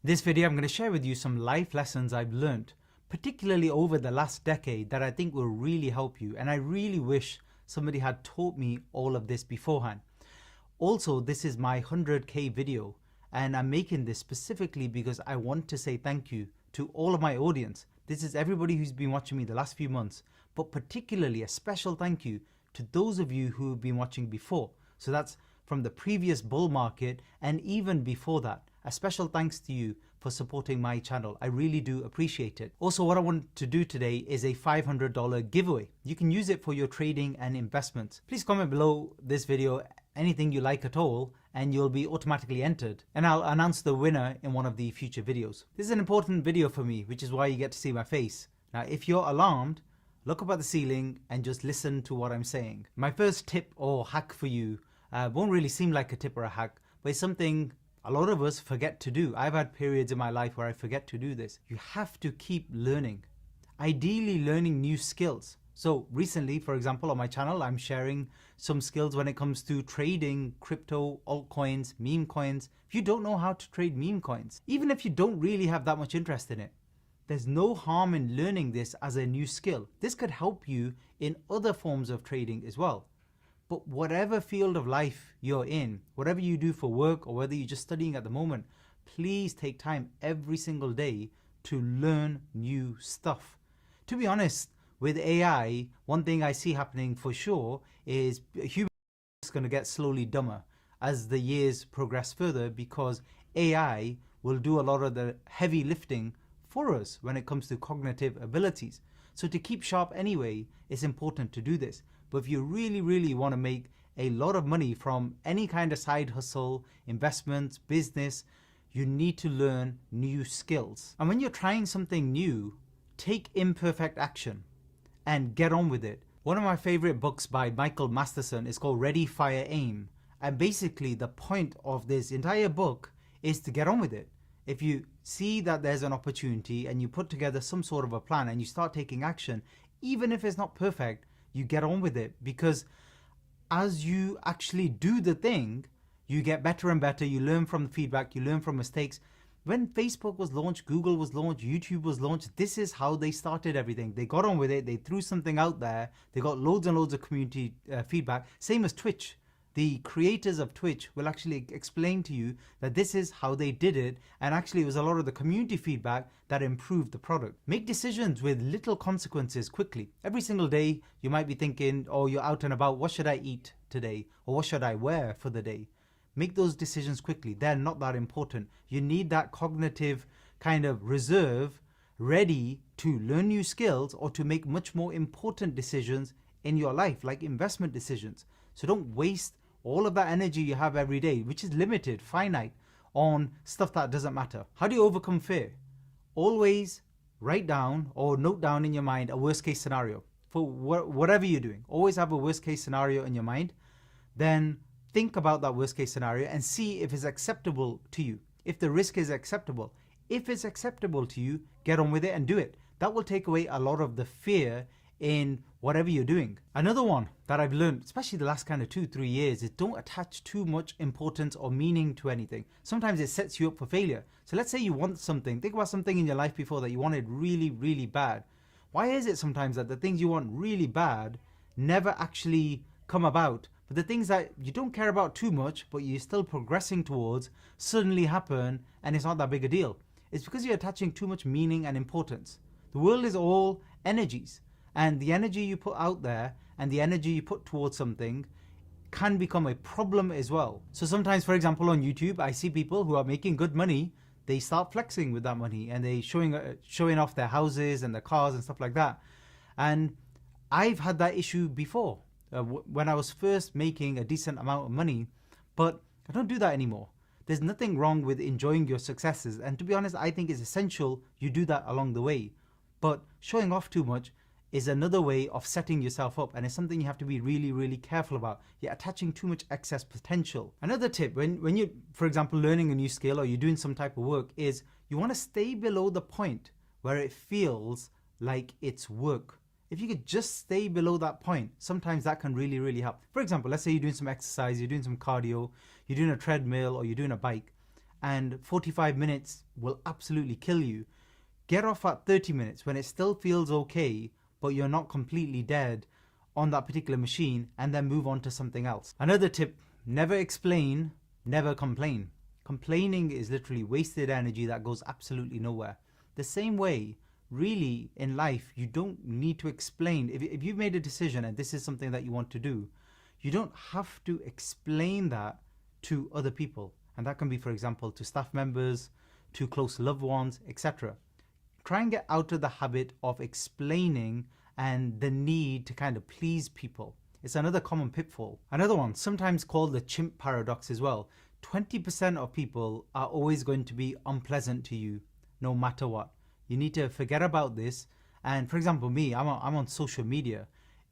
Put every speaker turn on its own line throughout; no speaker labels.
In this video, I'm going to share with you some life lessons I've learned, particularly over the last decade, that I think will really help you. And I really wish somebody had taught me all of this beforehand. Also, this is my 100K video, and I'm making this specifically because I want to say thank you to all of my audience. This is everybody who's been watching me the last few months, but particularly a special thank you to those of you who have been watching before. So that's from the previous bull market and even before that. A special thanks to you for supporting my channel. I really do appreciate it. Also, what I want to do today is a $500 giveaway. You can use it for your trading and investments. Please comment below this video anything you like at all, and you'll be automatically entered. And I'll announce the winner in one of the future videos. This is an important video for me, which is why you get to see my face. Now, if you're alarmed, look up at the ceiling and just listen to what I'm saying. My first tip or hack for you won't really seem like a tip or a hack, but it's something a lot of us forget to do. I've had periods in my life where I forget to do this. You have to keep learning, ideally learning new skills. So recently, for example, on my channel, I'm sharing some skills when it comes to trading crypto, altcoins, meme coins. If you don't know how to trade meme coins, even if you don't really have that much interest in it, there's no harm in learning this as a new skill. This could help you in other forms of trading as well. But whatever field of life you're in, whatever you do for work or whether you're just studying at the moment, please take time every single day to learn new stuff. To be honest, with AI, one thing I see happening for sure is humans are going to get slowly dumber as the years progress further, because AI will do a lot of the heavy lifting for us when it comes to cognitive abilities. So to keep sharp anyway, it's important to do this. But if you really want to make a lot of money from any kind of side hustle, investments, business, you need to learn new skills. And when you're trying something new, take imperfect action and get on with it. One of my favorite books by Michael Masterson is called Ready, Fire, Aim. And basically the point of this entire book is to get on with it. If you see that there's an opportunity and you put together some sort of a plan and you start taking action, even if it's not perfect, you get on with it, because as you actually do the thing, you get better and better. You learn from the feedback, you learn from mistakes. When Facebook was launched, Google was launched, YouTube was launched, this is how they started everything. They got on with it, they threw something out there, they got loads and loads of community feedback. Same as Twitch. The creators of Twitch will actually explain to you that this is how they did it, and actually it was a lot of the community feedback that improved the product. Make decisions with little consequences quickly. Every single day you might be thinking, oh, you're out and about, what should I eat today? Or what should I wear for the day? Make those decisions quickly. They're not that important. You need that cognitive kind of reserve ready to learn new skills or to make much more important decisions in your life, like investment decisions. So don't waste all of that energy you have every day, which is limited, finite, on stuff that doesn't matter. How do you overcome fear? Always write down or note down in your mind a worst case scenario. For whatever you're doing, always have a worst case scenario in your mind. Then think about that worst case scenario and see if it's acceptable to you. If the risk is acceptable. If it's acceptable to you, get on with it and do it. That will take away a lot of the fear in whatever you're doing. Another one that I've learned, especially the last kind of 2-3 years, is don't attach too much importance or meaning to anything. Sometimes it sets you up for failure. So let's say you want something. Think about something in your life before that you wanted really bad. Why is it sometimes that the things you want really bad never actually come about, but the things that you don't care about too much but you're still progressing towards suddenly happen and it's not that big a deal? It's because you're attaching too much meaning and importance. The world is all energies. And the energy you put out there and the energy you put towards something can become a problem as well. So sometimes, for example, on YouTube, I see people who are making good money. They start flexing with that money and they showing off their houses and their cars and stuff like that. And I've had that issue before when I was first making a decent amount of money, but I don't do that anymore. There's nothing wrong with enjoying your successes. And to be honest, I think it's essential you do that along the way. But showing off too much is another way of setting yourself up, and it's something you have to be really careful about. You're attaching too much excess potential. Another tip, when you're, for example, learning a new skill or you're doing some type of work, is you want to stay below the point where it feels like it's work. If you could just stay below that point, sometimes that can really help. For example, let's say you're doing some exercise, you're doing some cardio, you're doing a treadmill or you're doing a bike, and 45 minutes will absolutely kill you. Get off at 30 minutes when it still feels okay, but you're not completely dead on that particular machine, and then move on to something else. Another tip, never explain, never complain. Complaining is literally wasted energy that goes absolutely nowhere. The same way, really, in life, you don't need to explain. If you've made a decision and this is something that you want to do, you don't have to explain that to other people. And that can be, for example, to staff members, to close loved ones, etc. Try and get out of the habit of explaining and the need to kind of please people. It's another common pitfall. Another one, sometimes called the chimp paradox as well. 20% of people are always going to be unpleasant to you, no matter what. You need to forget about this. And for example, me, I'm on social media.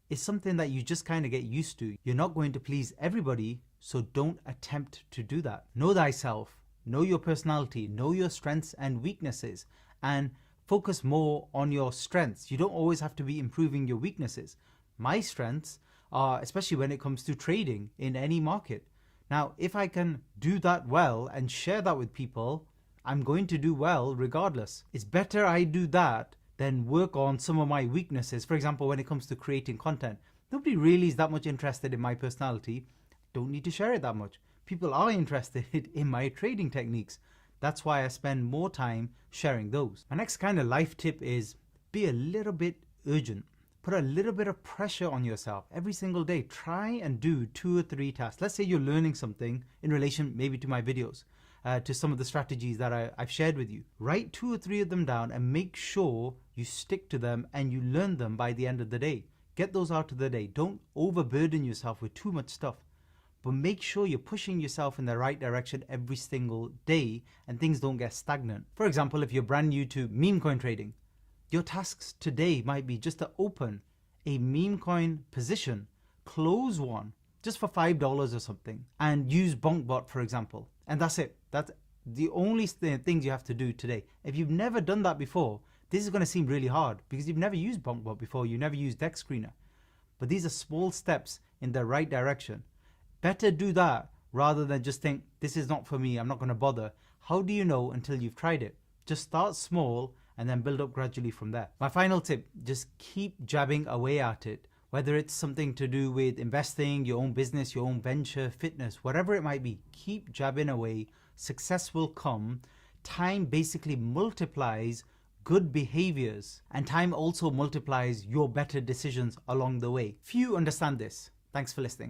It's something that you just kind of get used to. You're not going to please everybody, so don't attempt to do that. Know thyself, know your personality, know your strengths and weaknesses, and focus more on your strengths. You don't always have to be improving your weaknesses. My strengths are, especially when it comes to trading in any market. Now, if I can do that well and share that with people, I'm going to do well regardless. It's better I do that than work on some of my weaknesses. For example, when it comes to creating content, nobody really is that much interested in my personality. Don't need to share it that much. People are interested in my trading techniques. That's why I spend more time sharing those. My next kind of life tip is be a little bit urgent. Put a little bit of pressure on yourself every single day. Try and do 2 or 3 tasks. Let's say you're learning something in relation maybe to my videos, to some of the strategies that I've shared with you. Write 2 or 3 of them down and make sure you stick to them and you learn them by the end of the day. Get those out of the day. Don't overburden yourself with too much stuff. But make sure you're pushing yourself in the right direction every single day and things don't get stagnant. For example, if you're brand new to meme coin trading, your tasks today might be just to open a meme coin position, close one just for $5 or something, and use BonkBot, for example. And that's it. That's the only things you have to do today. If you've never done that before, this is going to seem really hard because you've never used BonkBot before, you never used Dex Screener. But these are small steps in the right direction. Better do that rather than just think, this is not for me, I'm not going to bother. How do you know until you've tried it? Just start small and then build up gradually from there. My final tip, just keep jabbing away at it. Whether it's something to do with investing, your own business, your own venture, fitness, whatever it might be, keep jabbing away. Success will come. Time basically multiplies good behaviors, and time also multiplies your better decisions along the way. Few understand this. Thanks for listening.